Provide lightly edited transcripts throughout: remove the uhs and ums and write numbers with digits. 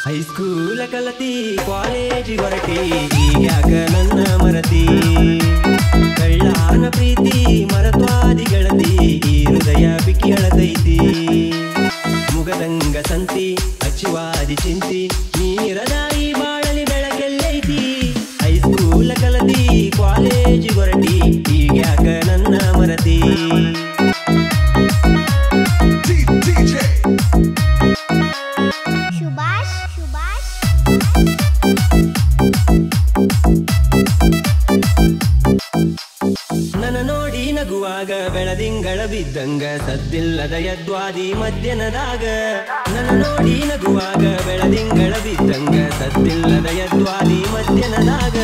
ಹೈಸ್ಕೂಲ ಕಲತಿ college ಹೊರಟಿ ಈಗ್ಯಾಕ ನನ್ನ ಮರತಿ ಕಳ್ಳಾನ ಪ್ರೀತಿ ಮರತ್ವಾದಿ ಗೆಳತಿ ಈ ಹೃದಯ ಬಿಕ್ಕಿ ಅಳತೈತಿ ಮುಗದಂಗ ಸಂತಿ ಅಚ್ಚುವಾದಿ ಚಿಂತಿ ನೀರದಾಯಿ ಬಾಳಲಿ ಬೆಳಕೆಲ್ಲೈತಿ ಹೈಸ್ಕೂಲ ಕಲತಿ ಕಾಲೇಜಿ ಹೊರಟಿ ಈಗ್ಯಾಕ ನನ್ನ ಮರತಿ ನನ್ನ ನೋಡಿ ನಗುವಾಗ ಬೆಳದಿಂಗಳ ಬಿದ್ದಂಗ ಸದ್ದಿಲ್ಲದ ಯದ್ವಾದಿ ಮಧ್ಯಾಹ್ನದಾಗ ನನ್ನ ನೋಡಿ ನಗುವಾಗ ಬೆಳದಿಂಗಳ ಬಿದ್ದಂಗ ಸದ್ದಿಲ್ಲದ ಯದ್ವಾದಿ ಮಧ್ಯಾಹ್ನದಾಗ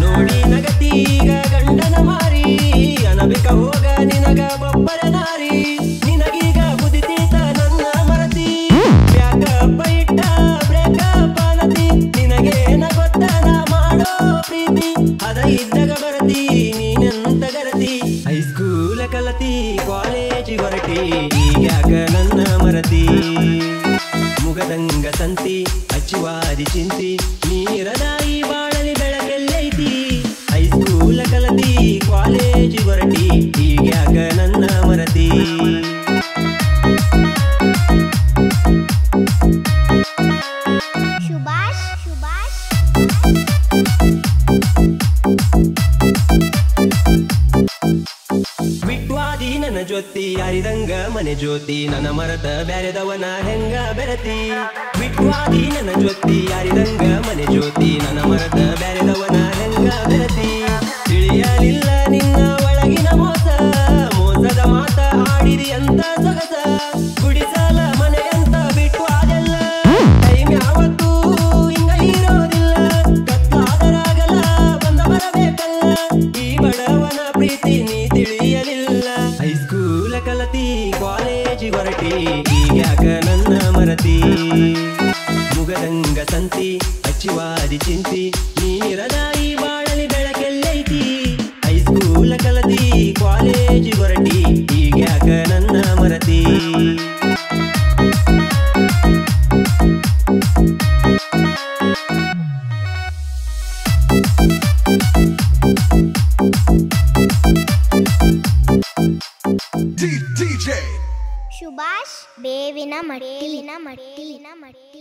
ನೋಡಿ ನಗತೀಗ ಗಂಡನ ಮಾರಿ ಅನಬೇಕ ಹೋಗ ನಿನಗ ಬೊಬ್ಬರ ನಾರಿ ನಿನಗೀಗ ಬುದ್ಧಿತೀತ ನನ್ನ ಮರತಿ ಬ್ಯಾಕಪ್ಪ ಇಟ್ಟ ಬ್ರೇಕಪ್ಪ ನತಿ ನಿನಗೇನ ಗೊತ್ತ ನಾ ಮಾಡೋ ಪ್ರೀತಿ ಅದ ಇದ್ದಾಗ ಬರತಿ ನೀನಂತ ಗರತಿ ಹೈಸ್ಕೂಲ ಕಲತಿ ಕಾಲೇಜಿ ಹೊರಟಿ ಈಗ್ಯಾಕ ನನ್ನ ಮರತಿ ಮುಗದಂಗ ಸಂತಿ ಅಚ್ಚುವಾದಿ ಚಿಂತಿ ನೀರದಾಯಿ ಬಾಳಲಿ ಬೆಳಕೆಲ್ಲೈತಿ ಹೈಸ್ಕೂಲ ಕಲತಿ ಕಾಲೇಜಿ ಹೊರಟಿ ಈಗ್ಯಾಕ ನನ್ನ ಮರತಿ ಬಿಟ್ವಾದಿ ನನ್ನ ಜ್ಯೋತಿ ಅರಿದಂಗ ಮನೆ ಜ್ಯೋತಿ ನನ್ನ ಮರದ ಬ್ಯಾರೆದವನ ಹೆಂಗ ಬೆರತಿ ಬಿಟ್ವಾದಿ ನನ್ನ ಜ್ಯೋತಿ ಅರಿದಂಗ ಮನೆ ಜ್ಯೋತಿ ನನ್ನ ಮರದ ಬ್ಯಾರೆದವನ ಹೆಂಗ ಬೆರತಿ ತಿಳಿಯಲಿಲ್ಲ ನಿನ್ನ ಒಳಗಿನ ಮೋಸ ಮೋಸದ ಮಾತ ಆಡಿರಿ ಅಂತ ಸೊಗಸ ಗುಡಿಸಲ ಮನೆಯಂತ ಬಿಟ್ವಾದೆಲ್ಲ ಟೈಮ್ ಯಾವತ್ತೂ ಹಿಂಗ ಇರೋದಿಲ್ಲ ಕತ್ತಾದರಾಗಲ್ಲ ಬಂದ ಬರಬೇಕಲ್ಲ ಈ ಬಡವನ ಪ್ರೀತಿ ನೀ ತಿಳಿಯಲಿಲ್ಲ ಹೈಸ್ಕೂಲ ಕಲತಿ ಕಾಲೇಜಿ ಹೊರಟಿ ಈಗ್ಯಾಕ ನನ್ನ ಮರತಿ ಮುಗದಂಗ ಸಂತಿ ಅಚ್ಚುವಾದಿ ಚಿಂತಿ ನೀರದಾಯಿ ಬಾಳಲಿ ಬೆಳಕೆಲ್ಲೈತಿ ಹೈಸ್ಕೂಲ ಕಲತಿ ಕಾಲೇಜಿ ಹೊರಟಿ ಈಗ್ಯಾಕ ನನ್ನ ಮರತಿ ಸುಭಾಷ್ ಬೇವಿನ ಮಟ್ಟಿಲಿನ ಮಟ್ಟಿಲಿನ ಮಟ್ಟಿ